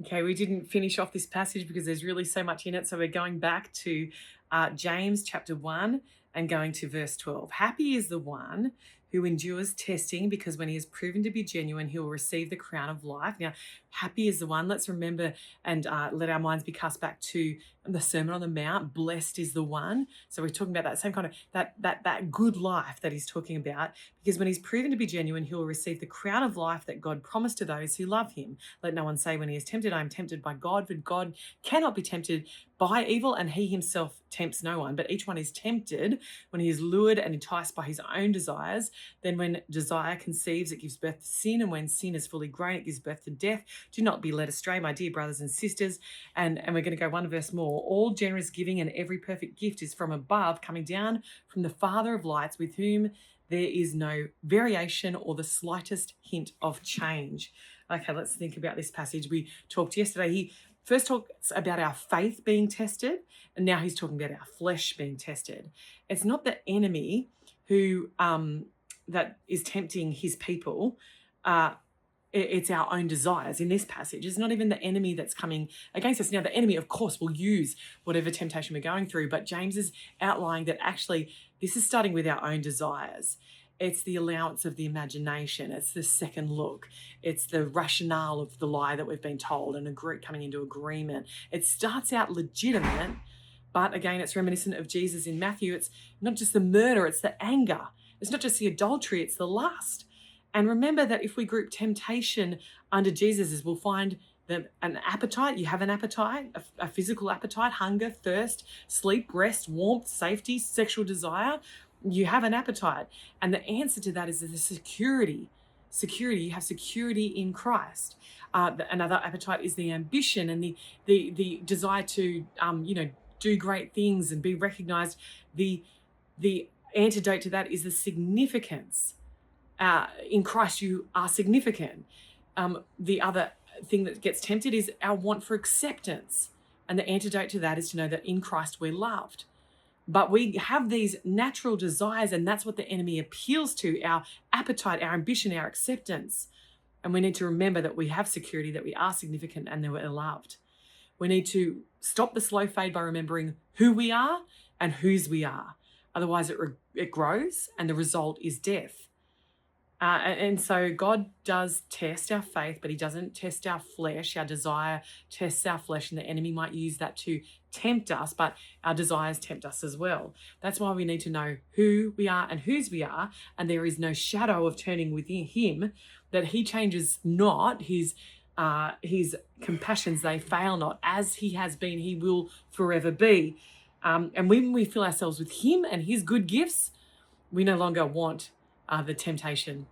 Okay, we didn't finish off this passage because there's really so much in it. So we're going back to James chapter 1 and going to verse 12. Happy is the one who endures testing, because when he is proven to be genuine, he will receive the crown of life. Now, happy is the one. Let's remember and let our minds be cast back to the Sermon on the Mount. Blessed is the one. So we're talking about that same kind of that good life that he's talking about, because when he's proven to be genuine, he will receive the crown of life that God promised to those who love him. Let no one say when he is tempted, I am tempted by God, for God cannot be tempted by evil, and he himself tempts no one. But each one is tempted when he is lured and enticed by his own desires. Then when desire conceives, it gives birth to sin, and when sin is fully grown, it gives birth to death. Do not be led astray, my dear brothers and sisters. And we're going to go one verse more. All generous giving and every perfect gift is from above, coming down from the Father of lights, with whom there is no variation or the slightest hint of change. Okay, let's think about this passage. We talked yesterday. He first talks about our faith being tested, and now he's talking about our flesh being tested. It's not the enemy who that is tempting his people. It's our own desires in this passage. It's not even the enemy that's coming against us. Now, the enemy, of course, will use whatever temptation we're going through, but James is outlining that actually this is starting with our own desires. It's the allowance of the imagination. It's the second look. It's the rationale of the lie that we've been told and coming into agreement. It starts out legitimate, but again, it's reminiscent of Jesus in Matthew. It's not just the murder, it's the anger. It's not just the adultery, it's the lust. And remember that if we group temptation under Jesus, we'll find that an appetite, you have an appetite, a physical appetite, hunger, thirst, sleep, rest, warmth, safety, sexual desire. You have an appetite. And the answer to that is the security. You have security in Christ. Another appetite is the ambition and the desire to, do great things and be recognized. The antidote to that is the significance. In Christ, you are significant. The other thing that gets tempted is our want for acceptance. And the antidote to that is to know that in Christ we're loved. But we have these natural desires, and that's what the enemy appeals to, our appetite, our ambition, our acceptance. And we need to remember that we have security, that we are significant, and that we're loved. We need to stop the slow fade by remembering who we are and whose we are. Otherwise, it grows, and the result is death. And so God does test our faith, but he doesn't test our flesh. Our desire tests our flesh, and the enemy might use that to tempt us, but our desires tempt us as well. That's why we need to know who we are and whose we are, and there is no shadow of turning within him, that he changes not. His compassions, they fail not. As he has been, he will forever be. And when we fill ourselves with him and his good gifts, we no longer want the temptation